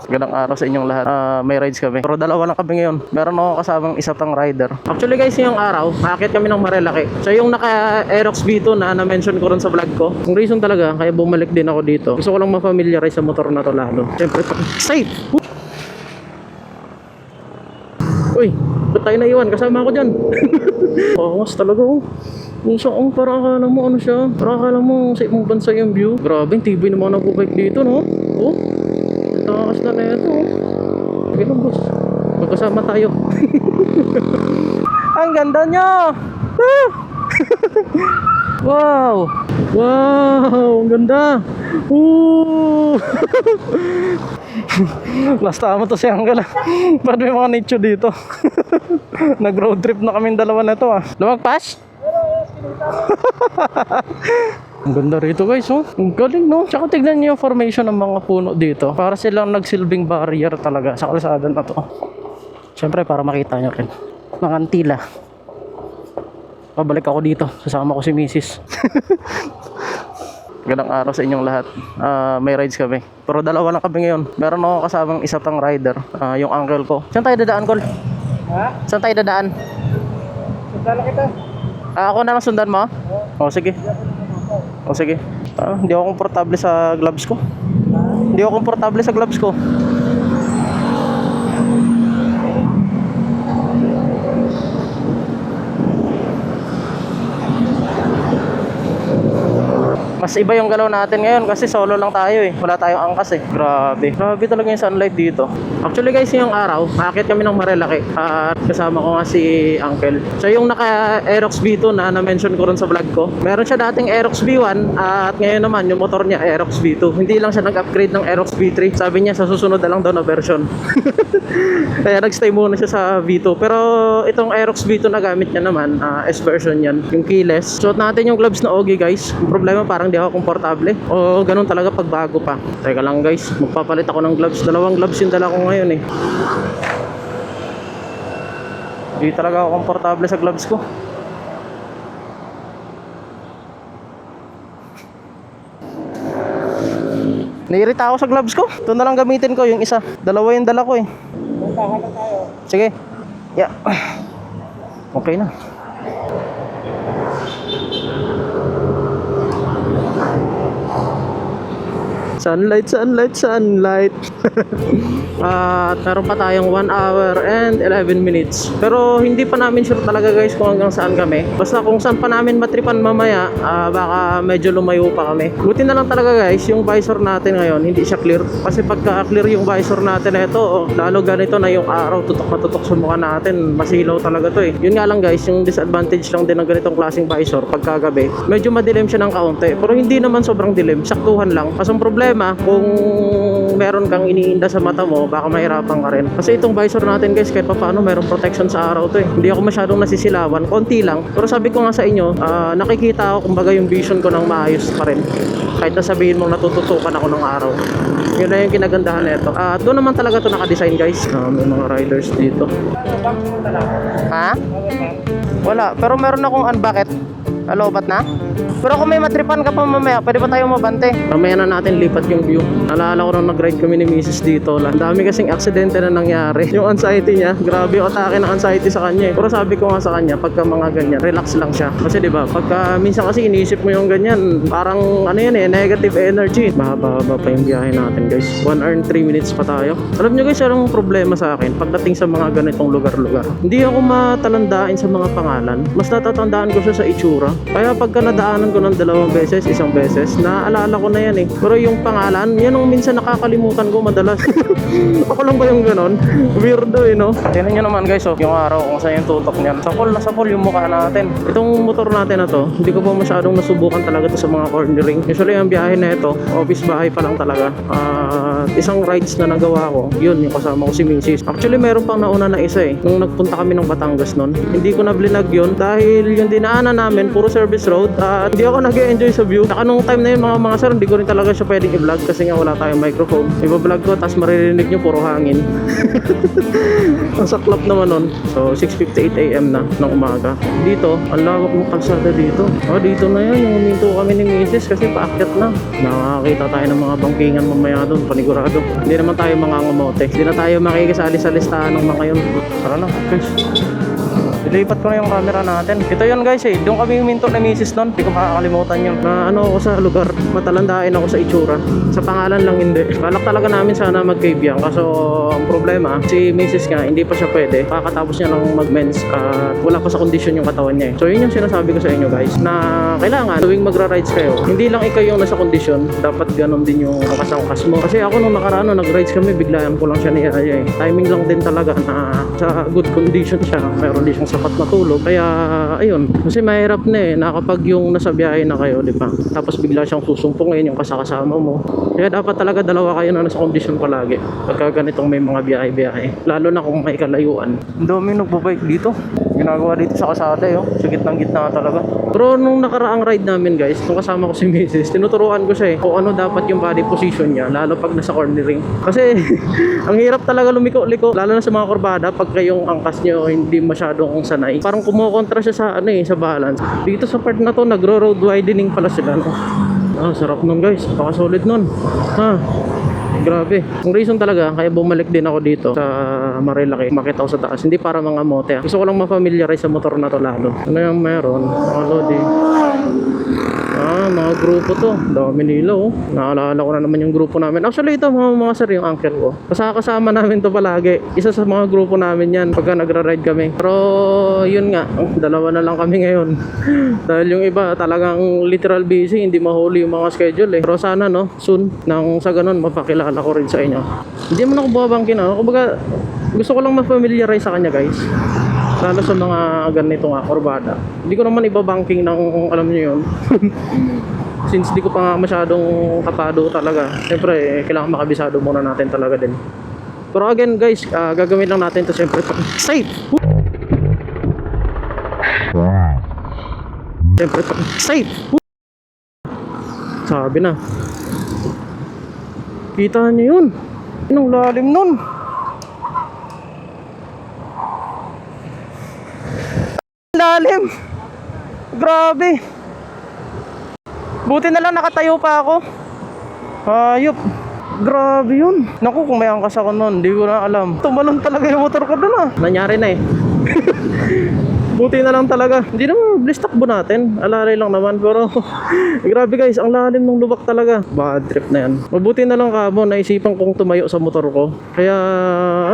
Magandang araw sa inyong lahat. May rides kami. Pero dalawa lang kami ngayon. Meron ako kasamang isa pang rider. Actually guys, yung araw, maakyat kami ng Marilaki. So yung naka-Aerox B2 na na-mention ko rin sa vlog ko. Yung reason talaga, kaya bumalik din ako dito. Gusto ko lang ma-familiarize sa motor na to lalo. Siyempre, safe! Uy, ba't tayo naiwan? Kasama ako dyan. Angas talaga oh. Kung saan, para akala mo ano siya. Para akala mo sa ibang bansa yung view. Grabe, yung TV naman nagbubike dito no. Oh, takas na na ito oh. Sige lang boss, magkasama tayo. Ang ganda nyo. Wow. Wow, ang ganda. Ooh. Last tama to si Angela. Ba't may mga nature dito? Nag road trip na kaming dalawa na to ah. Lumagpas? Ang ganda rito guys oh. Ang galing no. Tsaka tignan niyo yung formation ng mga puno dito. Para silang nagsilbing barrier talaga sa kalsada na to. Siyempre para makita nyo rin. Mga antila. Pabalik ako dito. Sasama ko si Mrs. Magandang araw sa inyong lahat. May rides kami. Pero dalawa lang kami ngayon. Meron ako kasamang isa pang rider. Yung uncle ko. Saan tayo dadaan, Col? Ha? Saan tayo dadaan? Sundan kita. Ako na lang sundan mo? O sige. O sige. Hindi ako komportable sa gloves ko. Hindi ako komportable sa gloves ko. Mas iba yung galaw natin ngayon kasi solo lang tayo eh. Wala tayong angkas eh. Grabe. Grabe talaga yung sunlight dito. Actually guys, yung araw, maakyat kami ng Marilaki. At kasama ko nga si Uncle. So yung naka-Aerox B2 na na-mention ko rin sa vlog ko. Meron siya dating Aerox B1 at ngayon naman yung motor niya Aerox B2. Hindi lang siya nag-upgrade ng Aerox B3. Sabi niya sa susunod na lang daw na version. Kaya nag-stay muna siya sa V2. Pero itong Aerox B2 na gamit niya naman, S version yan. Yung keyless. Suot natin yung gloves na Ogi guys. Yung problema parang di ako komportable o ganun talaga pag bago pa. Teka lang guys, magpapalit ako ng gloves. Dalawang gloves yung dala ko ngayon eh. Di talaga ako komportable sa gloves ko. Naiirita ako sa gloves ko. Ito na lang gamitin ko yung isa. Dalawa yung dala ko eh. Puntahan na tayo. Sige. Yeah. Okay na. Sunlight, sunlight, sunlight. At meron pa tayong 1 hour and 11 minutes. Pero hindi pa namin sure talaga guys kung hanggang saan kami. Basta kung saan pa namin matripan mamaya, baka medyo lumayo pa kami. Buti na lang talaga guys, yung visor natin ngayon hindi siya clear. Kasi pagka clear yung visor natin ito, lalo ganito na yung araw, tutok na tutok sa mukha natin. Masilaw talaga to eh. Yun nga lang guys, yung disadvantage lang din ng ganitong klaseng visor pagka gabi. Medyo madilim siya ng kaunti. Pero hindi naman sobrang dilim, saktuhan lang. Kasong problema, kung meron kang iniinda sa mata mo, baka mahirapan ka rin. Kasi itong visor natin guys, kahit pa paano mayroong protection sa araw to eh. Hindi ako masyadong nasisilawan, konti lang. Pero sabi ko nga sa inyo, nakikita ako kumbaga yung vision ko ng maayos pa rin. Kahit na sabihin mong natututukan ako ng araw. Yun na yung kinagandahan nito. Doon naman talaga to naka-design guys. May mga riders dito. Ha? Wala, pero meron akong unbucket. Alobat na? Pero kung may matripan ka pa mamaya, pwede pa tayo mabante. Mamaya na natin lipat yung view. Naalala ko nung nag-ride kami ni Mrs. dito. Ang dami kasing aksidente na nangyari. Yung anxiety niya, grabe yung atake ng anxiety sa kanya eh. Pero sabi ko nga sa kanya, pagka mga ganyan, relax lang siya. Kasi diba, pagka minsan kasi iniisip mo yung ganyan, parang ano yan eh, negative energy. Mahaba-haba pa yung biyahe natin guys. 1 hour and 3 minutes pa tayo. Alam nyo guys, anong problema sa akin pagdating sa mga ganitong lugar-lugar? Hindi ako matalandain sa mga pangalan. Mas natatandaan ko siya sa itsura. Kaya pagka nadaanan ko ng 2 beses, 1 beses, naalala ko na yan eh. Pero yung pangalan, yan ang minsan nakakalimutan ko madalas. Ako lang ba yung ganon? Weirdo eh no? Tingnan nyo naman guys oh, yung araw kung saan yung tutok niyan. Sapol na sapol yung mukha natin. Itong motor natin na to, hindi ko pa masyadong nasubukan talaga to sa mga cornering. Usually ang biyahe na ito, office bahay pa lang talaga. Isang rides na nagawa ko, yun yung kasama ko si Mrs. Actually meron pang nauna na isa eh. Nung nagpunta kami ng Batangas nun, hindi ko na blinag yun dahil yung dinaanan namin puro puro service road at hindi ako nag-enjoy sa view. Saka nung time na yun mga sir, hindi ko rin talaga siya pwedeng i-vlog kasi nga wala tayong microphone. Iba-vlog ko tapos maririnig nyo puro hangin. Ang saklap naman nun. So 6:58 AM na ng umaga. Dito, ang lawak ng kalsada dito. Dito na yan, yung huminto kami ni Mrs. kasi paakyat na. Nakakita tayo ng mga bangkingan mamaya doon, panigurado. Hindi naman tayo mga ngamote. Hindi na tayo makikisali sa listahan ng mga yun. Tara na, guys. Ilipat ko na yung camera natin. Ito yun guys doon kami huminto na misis doon. Hindi ko makakalimutan yun. Na ano ako sa lugar, matalandain ako sa itsura. Sa pangalan lang hindi. Balak talaga namin sana magkaibigan. Kaso ang problema, si misis nga, hindi pa siya pwede. Kakatapos niya lang mag-mens at wala pa sa kondisyon yung katawan niya. So yun yung sinasabi ko sa inyo guys, na kailangan tuwing magra-rides kayo, hindi lang ikaw yung nasa kondisyon, dapat ganun din yung angkas mo. Kasi ako nung nakaraan, nag-rides kami, biglaan ko lang siya niyaya eh. Timing lang din talaga na sa good condition siya. Meron din siyang sapat na tulog. Kaya ayun, kasi mahirap na eh na kapag yung nasa biyahe na kayo, di ba? Tapos bigla siyang susumpungin yung kasakasama mo. Kaya dapat talaga dalawa kayo na nasa kondisyon palagi pagka ganitong may mga biyahe-biyahe. Lalo na kung may kalayuan. Ang dami nagpo-bike dito. Ginagawa dito sa kasada sa gitnang-gitna talaga. Pero nung nakaraang ride namin guys, nung kasama ko si Mrs., tinuturuan ko siya kung ano dapat yung body position niya, lalo pag nasa cornering. Kasi ang hirap talaga lumiko-liko, lalo na sa mga kurbada pagka yung angkas nyo hindi masyadong sanay. Parang kumukontra siya sa sa balance. Dito sa part na to, nagro-road widening pala sila. Sarap nun guys, solid nun. Grabe. Ang reason talaga, kaya bumalik din ako dito sa Marilaki. Makita ko sa taas. Hindi para mga mote. Gusto ko lang ma-familiarize sa motor na to lalo. Ano yung meron? Lodi. Mga grupo to. Dami nila Naalala ko na naman yung grupo namin. Actually ito mga sir, yung uncle ko. Kasama namin to palagi. Isa sa mga grupo namin yan pagka nagra-ride kami. Pero yun nga, dalawa na lang kami ngayon. Dahil yung iba talagang literal busy, hindi mahuli yung mga schedule Pero sana soon, nang sa ganun mapakilala ko rin sa inyo. Hindi mo na ako babangkin Kumbaga, gusto ko lang ma-familiarize sa kanya guys. Lalo sa mga ganito nga, kurbada. Hindi ko naman ibabangking ng alam nyo yun. Since di ko pa nga masyadong kapado talaga. Siyempre, kailangan makabisado muna natin talaga din. Pero again guys, gagawin lang natin to siyempre safe. Siyempre safe. Sabi na. Kita niyo yun. Anong lalim nun? Lalim. Grabe. Buti na lang nakatayo pa ako. Hayop. Grabe yun. Naku, kung may angkas ako nun, hindi ko na alam. Tumalon talaga yung motor ko dun Nangyari na Buti na lang talaga. Hindi naman bliss takbo natin. Alalay lang naman. Pero grabe guys, ang lalim ng lubak talaga. Bad trip na yan. Mabuti na lang kamo, naisipan kong tumayo sa motor ko. Kaya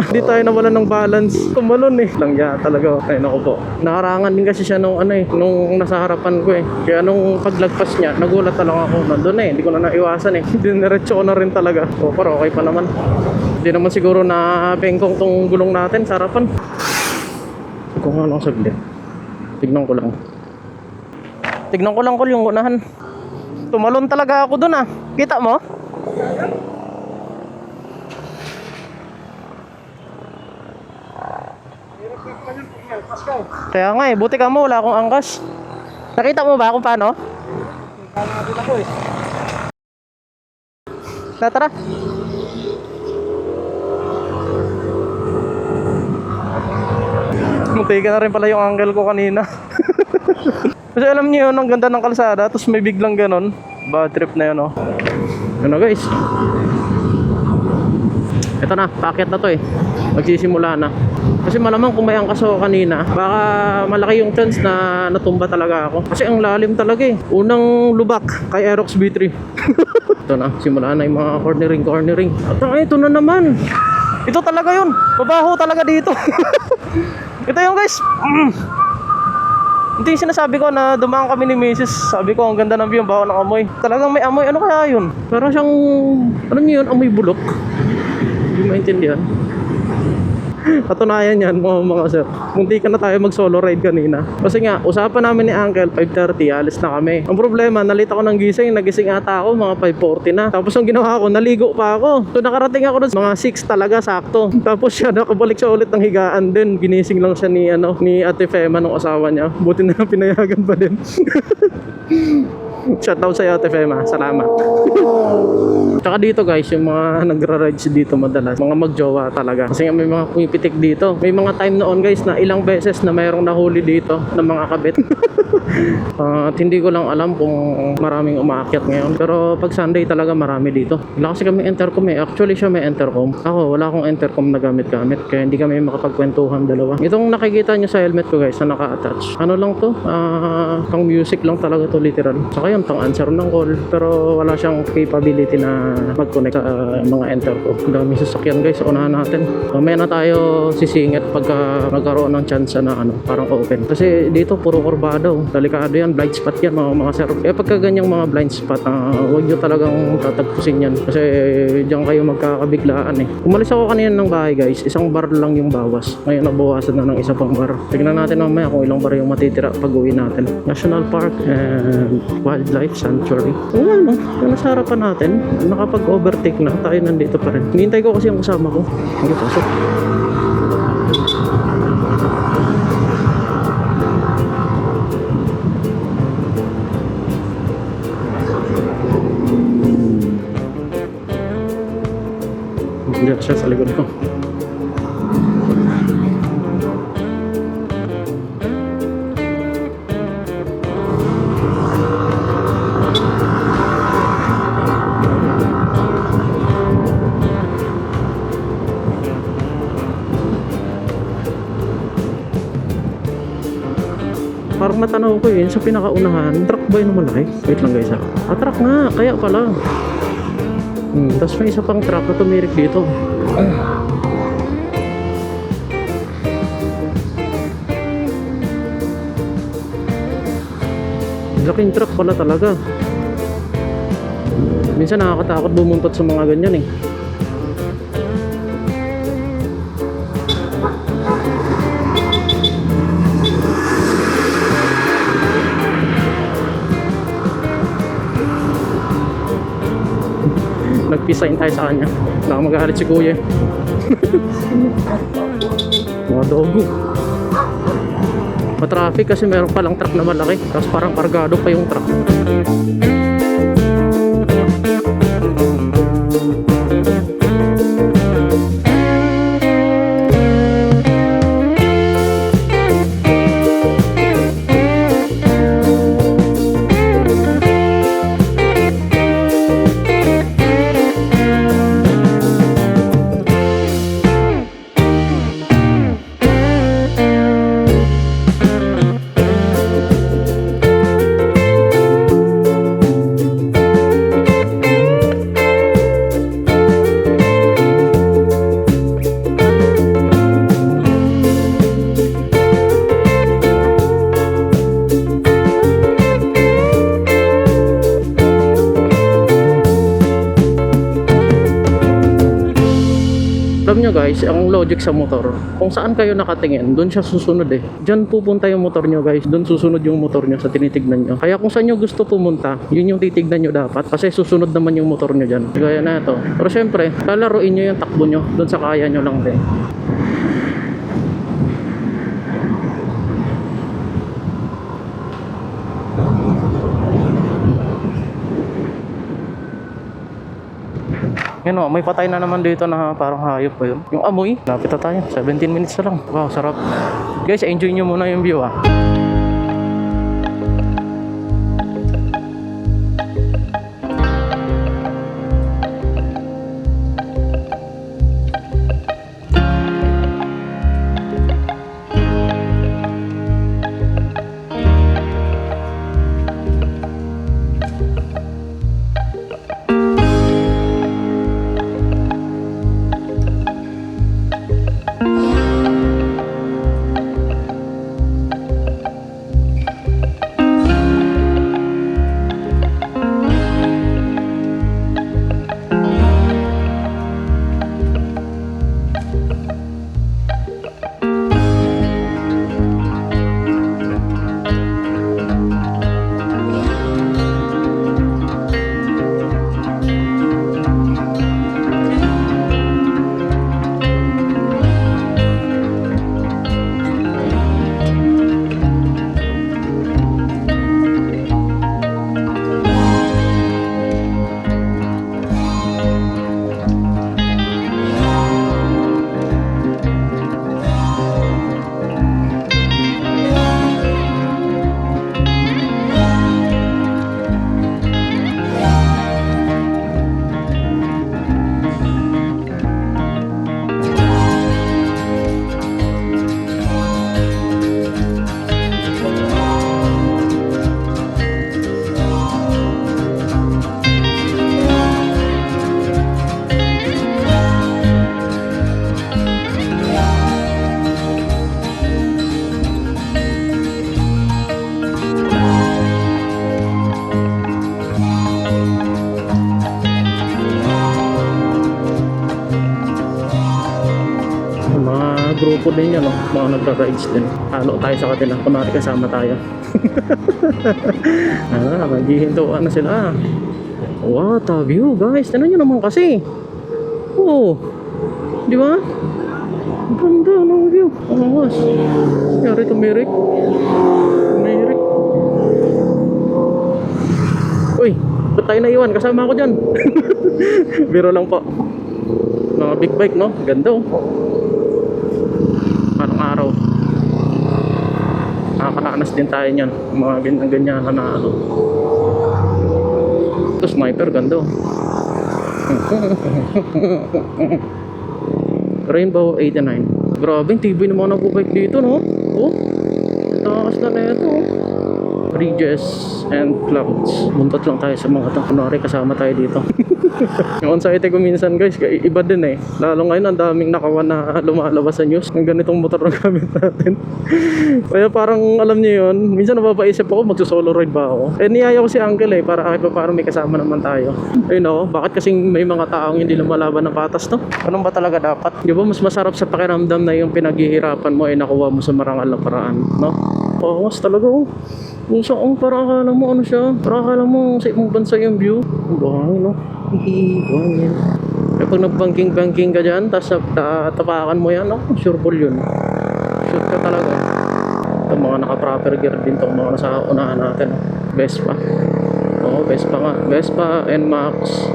hindi tayo nawalan ng balance. Tumalon Langya talaga. Ay naku po. Nakarangan din kasi siya nung nung nasa harapan ko Kaya nung paglagpas niya, nagulat na lang ako. Nandun hindi ko na naiwasan Diniretso ko na rin talaga. Pero okay pa naman. Hindi naman siguro na bengkong tong gulong natin sa harapan. Kung ano saglit. Tignan ko lang yung unahan. Tumalon talaga ako dun Kita mo? Kaya nga buti ka mo, wala akong angkas. Nakita mo ba kung paano? Tara. Muntikan na rin pala yung angle ko kanina. Kasi alam niyo yun, ang ganda ng kalsada, tapos may biglang ganon. Bad trip na yun Ano guys, ito na, paakyat na to magsisimula na. Kasi malamang kung may angkas ako kanina, baka malaki yung chance na natumba talaga ako. Kasi ang lalim talaga Unang lubak kay Aerox B3. Ito na, simula na yung mga cornering. At ito na naman. Ito talaga yun. Mabaho talaga dito. Ito yung guys. Ito yung sinasabi ko na dumaan kami ni Mrs. Sabi ko ang ganda ng view, baho ng amoy. Talagang may amoy. Ano kaya yun? Parang siyang, alam niyo yun, amoy bulok. Hindi maintindihan. Katunayan yan mga sir. Munti ka na tayo mag solo ride kanina. Kasi nga, usapan namin ni Uncle 5:30, alis na kami. Ang problema, nalita ko ng gising, nagising ata ako mga 5:40 na. Tapos ang ginawa ko, naligo pa ako. So nakarating ako doon mga 6 talaga sakto. Tapos siya nakabalik siya ulit ng higaan din. Ginising lang siya ni Ate Fema nung asawa niya. Buti na pinayagan pa din. Shoutout sa iyo, Ate Fema. Salamat. Tsaka dito guys, yung mga nagra-rides dito madalas, mga magjowa talaga. Kasi may mga pumipitik dito. May mga time noon guys na ilang beses na mayroong nahuli dito ng mga kabit. At hindi ko lang alam kung maraming umaakyat ngayon. Pero pag Sunday talaga marami dito. Wala kasi kami intercom eh. Actually siya may intercom. Ako wala akong intercom na gamit-gamit. Kaya hindi kami makapagkwentuhan dalawa. Itong nakikita nyo sa helmet ko guys na naka-attach. Ano lang to? Pang music lang talaga to literal. Saka yun, pang answer ng call. Pero wala siyang capability na mag-connect sa mga intercom. Dami sasakyan guys. Unahan natin. Mamaya na tayo sisingit pagka magkaroon ng chance na parang open. Kasi dito puro kurbado. Delikado yan, blind spot yan mga sir. Pagka ganyang mga blind spot, huwag nyo talagang tatagpusin yan. Kasi diyan kayo magkakabiglaan eh. Umalis ako kanina ng bahay guys, isang bar lang yung bawas. Ngayon nabawasan na ng isa pang bar. Tignan natin mamaya kung ilang bar yung matitira pag uwi natin. National Park and Wildlife Sanctuary. Ano, yung nasa harapan natin, nakapag-overtake na, tayo nandito pa rin. Hinihintay ko kasi yung kasama ko. Sige, pasok. Diyan siya sa likod ko. Parang natanaw ko yun sa pinakaunahan. Truck ba yun malaki? Wait lang guys ha. Truck nga, kaya pala. Tapos may isa pang truck na tumirik dito. Laking truck pala talaga. Minsan nakakatakot bumuntot sa mga ganyan eh. Nag-peace sign tayo sa kanya. Baka magalit si kuya. Mga dogo. Ma-traffic kasi meron palang truck na malaki. Tapos parang kargado pa yung truck. Alam nyo guys, ang logic sa motor, kung saan kayo nakatingin, doon siya susunod eh. Diyan pupunta yung motor nyo guys, doon susunod yung motor nyo sa tinitignan nyo. Kaya kung saan nyo gusto pumunta, yun yung titignan nyo dapat. Kasi susunod naman yung motor nyo dyan. Gaya na ito. Pero syempre, lalaruin nyo yung takbo nyo, doon sa kaya nyo lang din. Yan o, may patay na naman dito na parang hayop pa yun. Yung amoy, lapit na tayo. 17 minutes na lang. Wow, sarap. Guys, enjoy nyo muna yung view ah. grupo din yan, no? Mga nagra-rides din. Halo tayo sa kanila. Kunwari kasama tayo. Naghihintuan na sila. What a view, guys. Tignan nyo naman kasi. Oh. Di ba? Ang ganda ng view. Ang angas. Yari tumirik. Tumirik. Uy, ba't tayo naiwan? Kasama ako dyan. Biro lang po. Mga big bike, no? Ganda, oh. Parang araw. Nakakaranas din tayo niyan. Mga ganyan na ano. Ito, sniper, ganda, oh. Rainbow 89. Grabe, yung TV ng mga nag-bike dito, no? Oh, takas na na ito, oh. Bridges and clouds. Buntot lang tayo sa mga itong kunwari kasama tayo dito. Yung on-site ko minsan, guys, iba din eh. Lalo ngayon ang daming nakawan na lumalabas sa news ng ganitong motor na gamit natin. Kaya parang alam niyo yun, minsan napapaisip ako magsusolo ride ba ako. Eh niyaya ko si Uncle eh, para kahit pa parang may kasama naman tayo. Ayun ako, bakit kasing may mga taong hindi lumalaban ng patas, no? Anong ba talaga dapat? Di ba mas masarap sa pakiramdam na yung pinaghihirapan mo ay nakuha mo sa marangal na paraan, no? Oo, mas talaga, oh. Kung para akala mo ano siya, para akala mo sa ibang bansa yung view. Ang buhangin, no? Buhangin. Kaya pag nag-banking ka dyan, tapos tapakan mo yan, no? Sure ball yun. Sure ka talaga. Ito mga naka-proper gear din itong mga nasa unahan natin. Vespa. Oo, Vespa nga. Vespa NMAX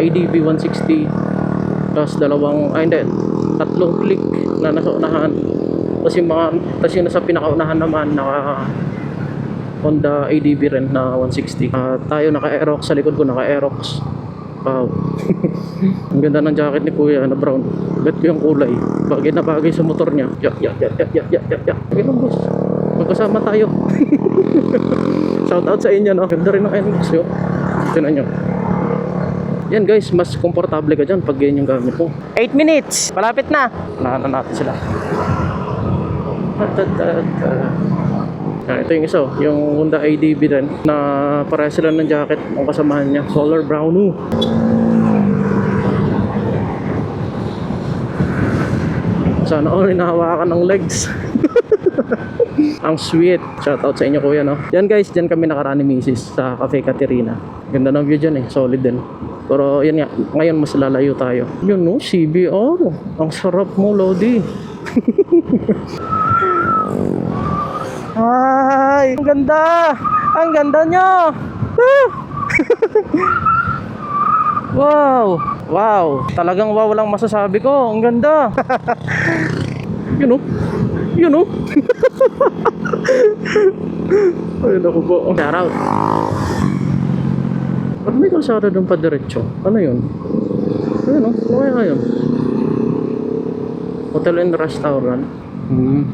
ADB 160 tapos tatlong click na nasa unahan. Tapos yung nasa pinakaunahan naman naka Honda ADB rin na 160. Tayo naka-Aerox, sa likod ko naka-Aerox. Wow. Ang ganda ng jacket ni Kuya na brown. Bet ko yung kulay. Bagay na bagay sa motor niya. Yak. Ganun, boss. Magkasama tayo. Shout out sa inyo, no? Ganda rin ng NMAX yun. Tinan nyo. Yan guys, mas komportable ka dyan pag ganyan yung gamit mo. 8 minutes! Malapit na! Unahan na natin sila. Ito yung isa, yung Honda ADB din na parehas sila ng jacket ang kasamahan niya, color brown. Sana all hinahawakan ng legs. Ang sweet. Shout out sa inyo, Kuya, no? Yan guys, dyan kami nakaraan ni Mrs. sa Cafe Caterina. Ganda ng view dyan eh, solid din. Pero yun nga, ngayon mas lalayo tayo. Yun, no? CBR. Ang sarap mo, Lodi. Ay, ang ganda! Ang ganda nyo! Wow! Wow! Talagang wow lang masasabi ko. Ang ganda! Yun, oh! Yun, oh! Ayun ako po. Shout out! Ba't may kalsada doon pa diretso? Ano yun? Ayun, oh! Ano kaya yun? Hotel and restaurant.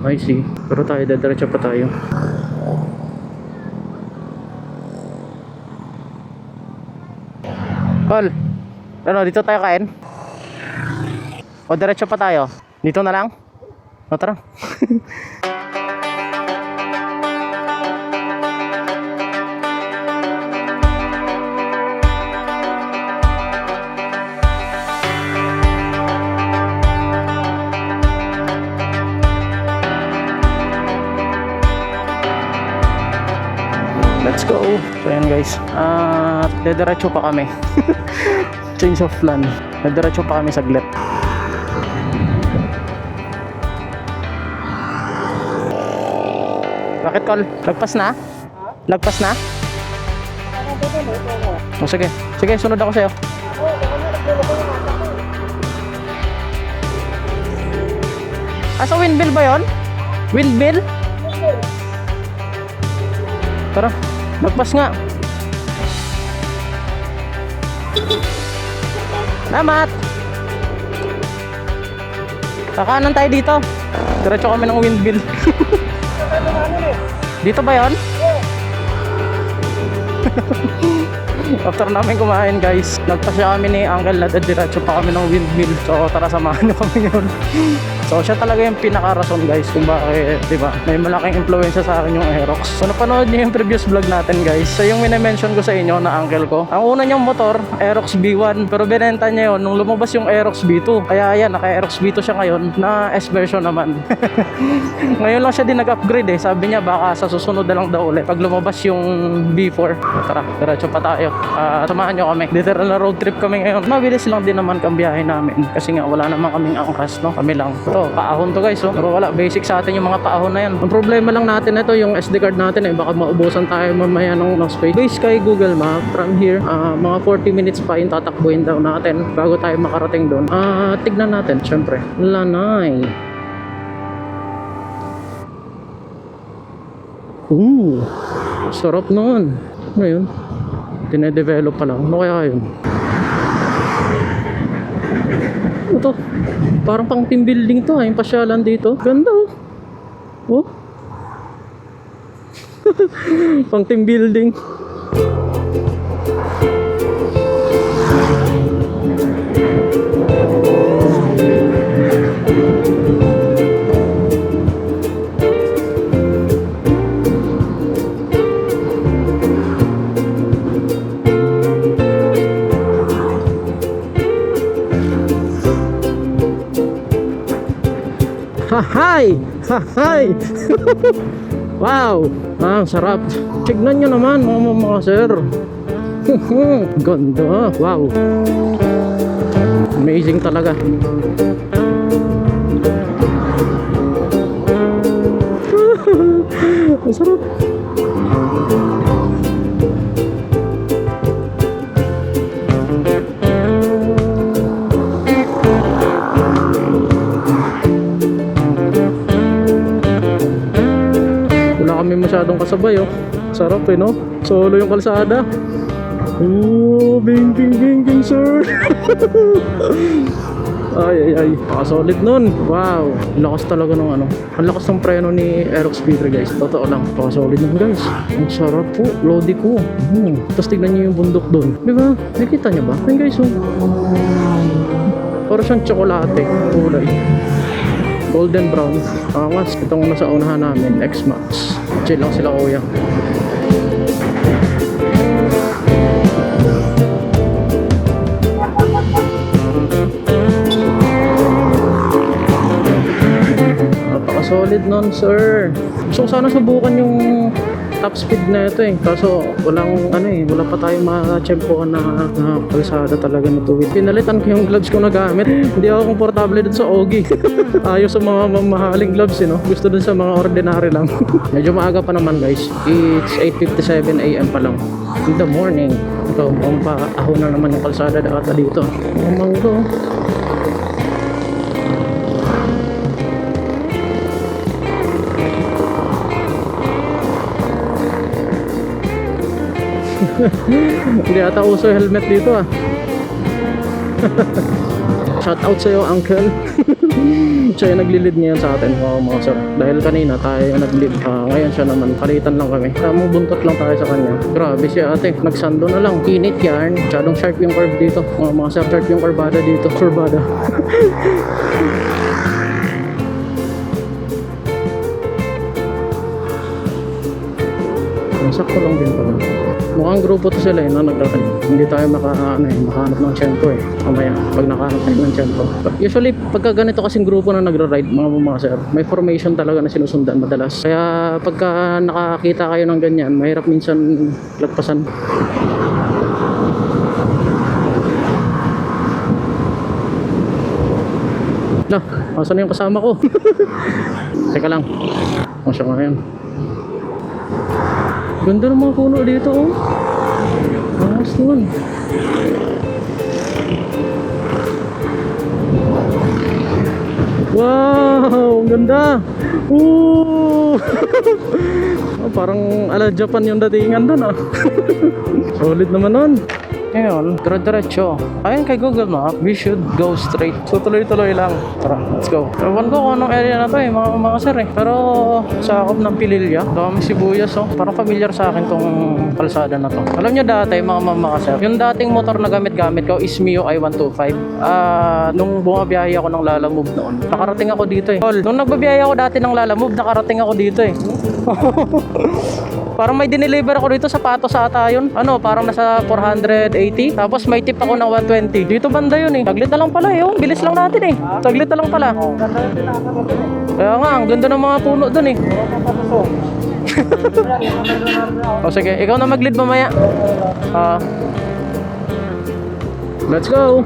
I see. Pero tayo, diretso pa tayo. Call. Ano, dito tayo kain? O diretso pa tayo? Dito na lang? O tara. Let's go. So yan guys, dediretso pa kami. Change of plan. Dediretso pa kami saglit. Bakit, Col? Lagpas na? Lagpas na? O sige, sige, sunod ako sa'yo. Sa windmill ba yun? Windmill? Tara, lagpas nga. Salamat. Kakanan tayo dito. Diretso kami ng windmill. Dito ba yun? After namin kumain guys, nagpasya kami ni Uncle na diretso pa kami ng windmill. So tara, samahan nyo kami yun. So siya talaga yung pinaka-rason guys kung bakit, di ba? May malaking impluwensya sa akin yung Aerox. So napanood niyo yung previous vlog natin guys. So yung minimension ko sa inyo na uncle ko. Ang una niyang motor, Aerox B1. Pero binenta niya yun nung lumabas yung Aerox B2. Kaya ayan, naka-Aerox B2 siya ngayon na S version naman. Ngayon lang siya din nag-upgrade eh. Sabi niya baka sa susunod na lang daw ulit pag lumabas yung B4. Tara, diretso pa tayo. Samahan niyo kami. Literal na road trip kami ngayon. Mabilis lang din naman ang biyahe namin. Kasi nga wala naman kaming angkas, no? Kami lang. Ito, paahon to guys, oh. Pero wala, basic sa atin yung mga paahon na yan. Ang problema lang natin ito, yung SD card natin eh. Baka maubusan tayo mamaya ng space. Based kay Google Map, from here, mga 40 minutes pa yung tatakbuhin daw natin bago tayo makarating doon. Tignan natin, syempre. Lanay. Sarap nun. Ano yun? Dinedevelop pa lang. Ano kaya yun? Ito, parang pang team building to, yung pasyalan dito. Ganda oh. Pang team building. Hahay! Hahay! Wow! Ang sarap. Tignan nyo naman mga sir. Ganda. Wow. Amazing talaga. Ang sarap. Kami masyadong kasabay oh. Sarap eh no. Solo yung kalsada. Oh, bing sir. Ay. Solid nun. Wow. Lakas talaga ng ano. Ang lakas ng preno ni Aerox B3 guys. Totoo lang. Solid nun guys. Ang sarap po. Lodi ko. Tapos tignan nyo yung bundok dun. Diba? Nakita nyo ba? Ayun guys oh. Para siyang tsokolate. Kulay. Golden brown. Angas. Itong nasa unahan namin. X-Max. Chill lang sila kuya. Napaka-solid nun sir. So sana subukan yung top speed na ito eh. Kaso walang ano eh, wala pa tayong ma-tsempoan na kalsada talaga na tuwid. Pinalitan ko yung gloves ko na gamit. Hindi ako komportable dun sa Ogi. Ayaw sa mga mamahaling gloves eh, no? Gusto dun sa mga ordinary lang. Medyo maaga pa naman guys. It's 8:57 AM pa lang in the morning. Ito, mukhang paahon na naman yung kalsada data dito. Manggo. Hindi ata uso helmet dito ah. Shout out sa'yo uncle. Siya yung naglilid ngayon sa atin mga sir. Dahil kanina tayo yung naglid, ngayon siya naman, palitan lang kami. Tamang buntot lang tayo sa kanya. Grabe siya ate, nagsando na lang. Init yan, masyadong sharp yung curve dito. Mga sir, sharp yung curvada dito. Curvada. Sakto lang din pala. Mukhang grupo to sila na nagkakalit. Hindi tayo makahanap ng tiyempo eh. Mamaya, pag nakahanap tayo ng tiyempo. Usually, pagka ganito kasing grupo na nagra-ride, mga sir, may formation talaga na sinusundan madalas. Kaya pagka nakakita kayo ng ganyan, mahirap minsan lagpasan. Lah, asan na yung kasama ko? Teka lang. Masya nga yun. Ganda ng mga puno dito oh. Angas naman. Wow, ang ganda. Parang ala Japan yung datingan doon ah. Solid naman nun. Ngayon, dire-diretso. Ayon kay Google Map, we should go straight. So tuloy-tuloy lang. Tara, let's go. Ewan ko kung anong area na to mga sir Pero sakop ng Pililya. Dami sibuyas Parang familiar sa akin tong kalsada na to. Alam nyo dati mga sir, yung dating motor na gamit-gamit ko is Mio i125. Nung bumabiyahe ako ng Lalamove noon, nakarating ako dito Nung nagbabiyahe ako dati ng Lalamove, nakarating ako dito Parang may dineliver ako dito, sapatos ata yun. Parang nasa 480. Tapos may tip ako ng 120. Dito banda yun Taglit na lang pala bilis lang natin Taglit na lang pala. Kaya nga, ang ganda ng mga puno dun O sige, ikaw na mag-lead mamaya. Let's go.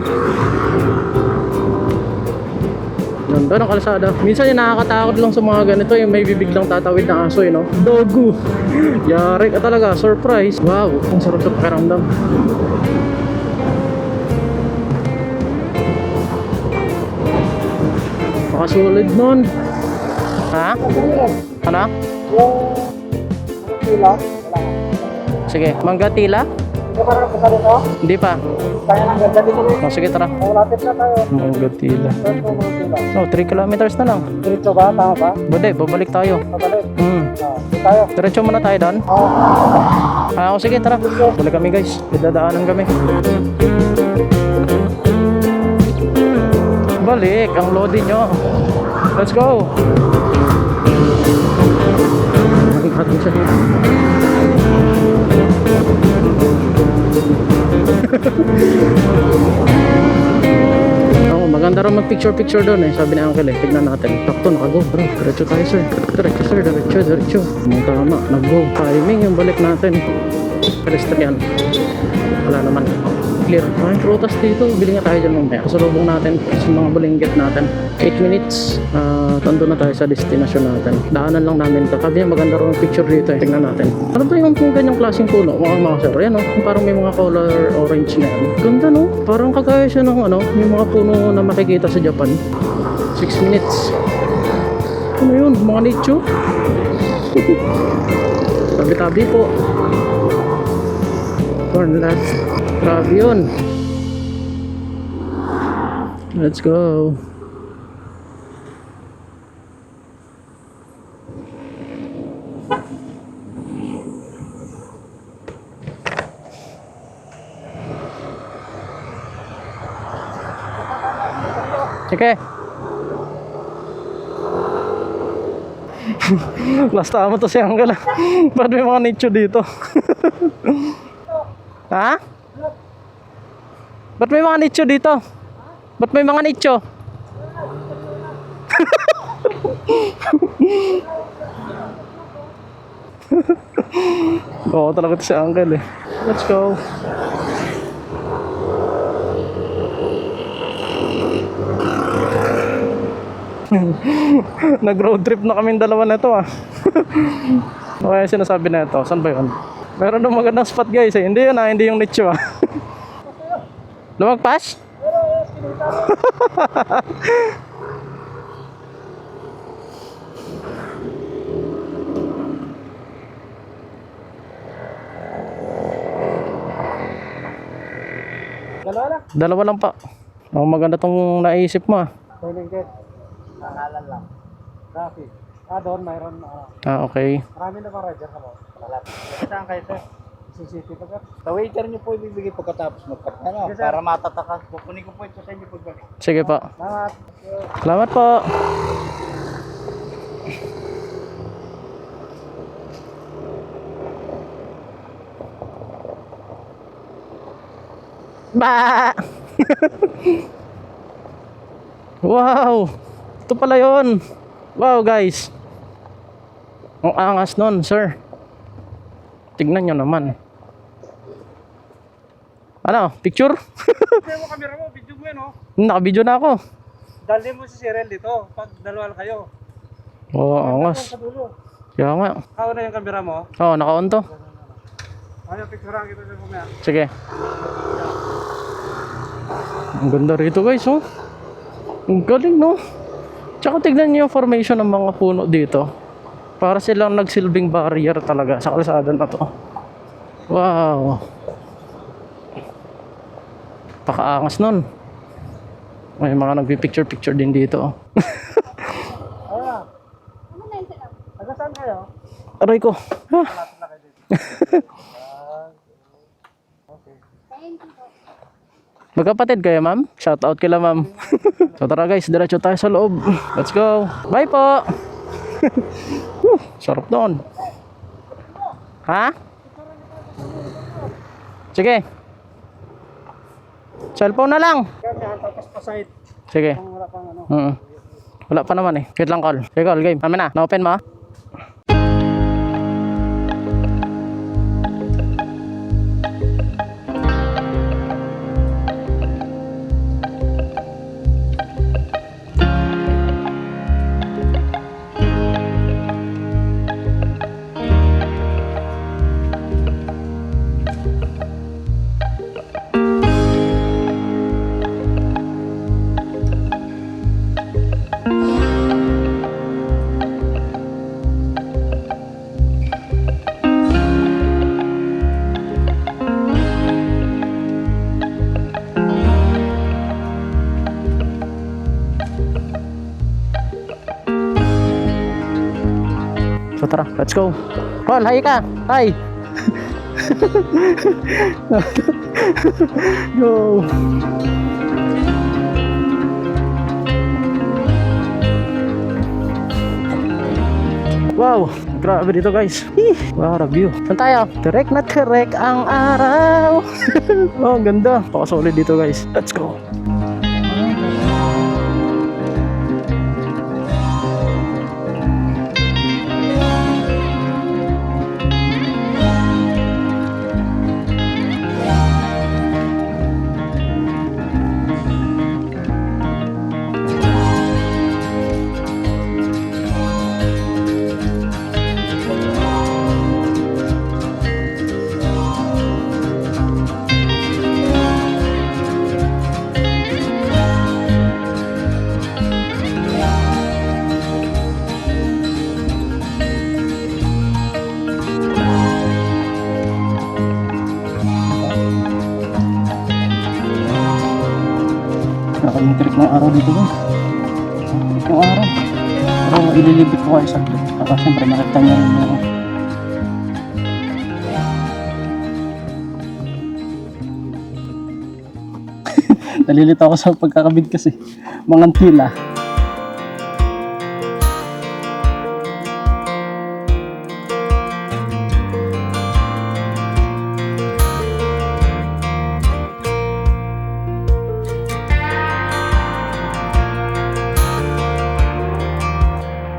Ganda ng kalsada. Minsan yung nakakatakot lang sa mga ganito, yung may bibiglang tatawid na aso Dogu. Yari ka talaga, surprise. Wow, ang sarap sa pakiramdam. Pakasulit nun. Ha? Ano? Tila? Sige, mangga tila? Hindi pa rin kita dito? Hindi pa. Kaya nang ganda dito Sige, tara. Lapit na tayo. Mangga tila. 3 kilometers na lang. Dito ba? Tama ba? Babalik tayo. Pabalik? Dito tayo. Diretso muna tayo doon. Sige, tara. Balik kami guys. Dadaanan kami. Balik ang loading nyo. Let's go. Hati siya. Maganda rin mag-picture doon sabi ni Uncle tignan natin. Takto, naka-go bro. Diretso tayo sir. Diretso sir, diretso. Tama, nag-go. Timing yung balik natin. Pedestrian. Wala naman. Clear. Maraming prutas dito. Bili nga tayo dyan mamaya. Kasalubong natin sa mga bulinggit natin. 8 minutes. Tando na tayo sa destination natin. Daanan lang namin ito. Sabi niya maganda rin picture dito Tignan natin. Ano ba yung ganyang klaseng puno? Mga sir. Yan parang may mga color orange na yan. Ganda Parang kagaya siya ng yung mga puno na makikita sa Japan. 6 minutes. Ano yun? Mga nicho? Tabi-tabi po. Turn left. Grabe yun. Let's go. Okay. Last time to si Uncle. Ba't may mga nicho dito? Ha? Ba't may mga nicho dito? Ba't may mga nicho? Oo talaga ito si Uncle Let's go. Nag-road trip na kami dalawa na ito Okay, sinasabi na ito. Saan ba yun? Meron ng magandang spot guys Hindi yun hindi yung nicho Lumagpas? Dalawa lang pa. Maganda tong naisip mo Bulinggit. Pangalan lang. Traffic. Doon mayroon okay. Marami na bang rider mo? Malapit. Saan kayo sir? City pa ka? Sa waiter niyo po ibibigay pagkatapos magkat. Para matatakas. Kukunin ko po ito sa inyo pagbalik. Sige pa. Salamat. Salamat po. Ba! Wow! Ito pala yun. Wow guys. Ang angas nun sir. Tignan nyo naman. Ano? Picture? Kaya mo camera mo, video mo Naka-video na ako. Dali mo si Cyril dito pag dalawa kayo. Oo, angas. Kaya nga. Ako na yung camera mo. Oo, naka-on to. Picturean kita sa kumaya. Sige. Ang ganda rito guys Ang galing Tsaka tignan niyo yung formation ng mga puno dito. Para silang nagsilbing barrier talaga sa kalsada na to. Wow. Pakaangas nun. May mga nagpipicture-picture din dito. Ah. Taga saan kayo? Aray ko. Ah. Malapit na kayo dito. Okay. Magkapatid kayo, ma'am? Shout out kila, ma'am. So tara guys, diretso tayo sa loob. Let's go. Bye po. Sarap doon. Ha? Sige. Cellphone na lang. Ganyan, tapos pasahit. Sige. Kung wala pang ano. Wala pa naman eh. Wait lang, call. Okay, call. Game. Amin na. Na-open mo? So tara, let's go. Paul, hi ka. Hi. Go. Wow, grabe dito guys. What a view. Saan tayo? Direct na direct ang araw. Oh, ang ganda. Pakasolid dito guys. Let's go. Nakalimutik ng araw dito guys. Yung araw. Pero ililibit ko kayo saglit. Para siyempre makita niyo rin yung nalilito ako sa pagkakabid kasi. Mga tila.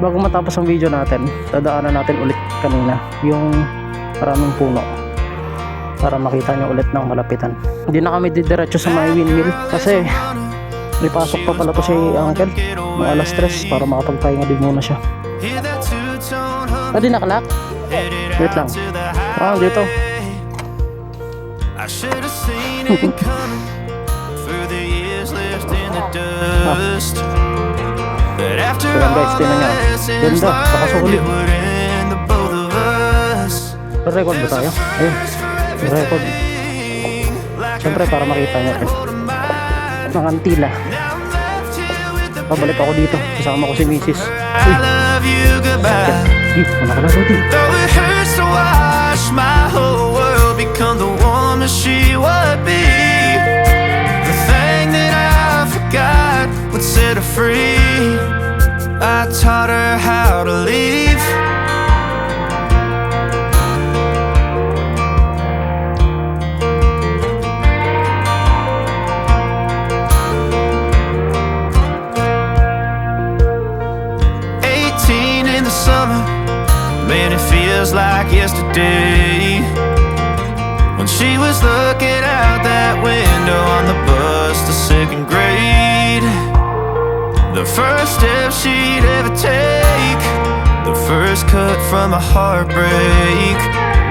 Bago matapos ang video natin, dadaanan natin ulit kanina yung maraming puno para makita nyo ulit ng malapitan. Hindi na kami didiretso sa may windmill kasi may pasok pa pala to si Uncle mga alas 3 para makapagpahinga din muna siya. Di nakalak? Wait lang. Dito. Kaya guys, tinan nyo. Ganda, pakasulit. Record ba tayo? Ayun, record. Siyempre para makita nyo rin. Mga antila. Pabalik ako dito, kasama ko si Mrs. Uy, wala ka na suti. Though it hurts to watch my whole world become the woman she would be, the thing that I forgot would set her free. I taught her how to leave. In the summer, man, it feels like yesterday when she was looking out that window on the bus to second grade. The first step she'd ever take, the first cut from a heartbreak.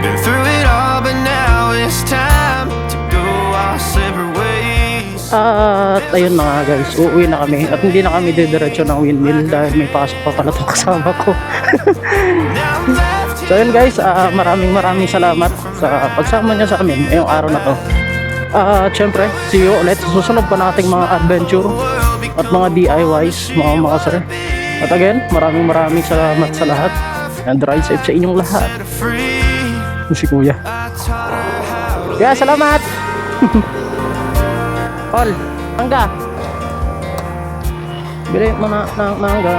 Been through it all, but now it's time to go our separate ways. At ayun na nga guys, uuwi na kami at hindi na kami didiretso ng windmill dahil may pasok pa pala itong kasama ko. So ayun guys, maraming salamat sa pagsama niyo sa amin ngayong araw na to. At syempre, see you ulit sa susunod pa nating mga adventure at mga DIYs, mga makasir. At again, maraming salamat sa lahat. And ride safe sa inyong lahat. Free. Si Kuya. I taught her how to Kaya salamat! All, mangga. Bili mo na ng mangga.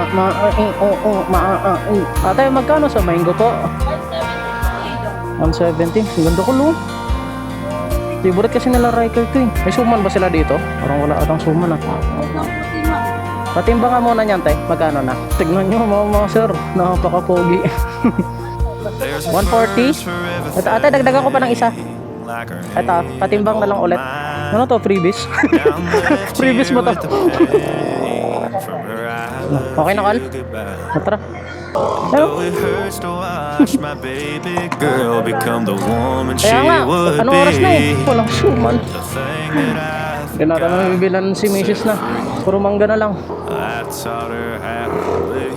Ate, magkano sa mango po? 170. Ang ganda ko, lo. Favorite kasi nila Riker to eh. May suman ba sila dito? Parang wala atang suman ah. Patimba nga muna niyan, te. Magkano na? Tignan nyo mga sir. Napaka-pogi. There's a 140. first for everything. Ito, ate, dagdagan ko pa ng isa. Like her Ito, patimbang na lang ulit. Ano to, freebies? down left Freebies mo to. here with the pain from her eyes. Okay na, Kal? Goodbye. Tara. Though it hurts to watch my baby girl become the woman she Kaya nga, would anong oras na eh? be. Walang suman. The thing that I Hindi natin na bibilan si Mrs. na. Puro mangga na lang. taught her how to live.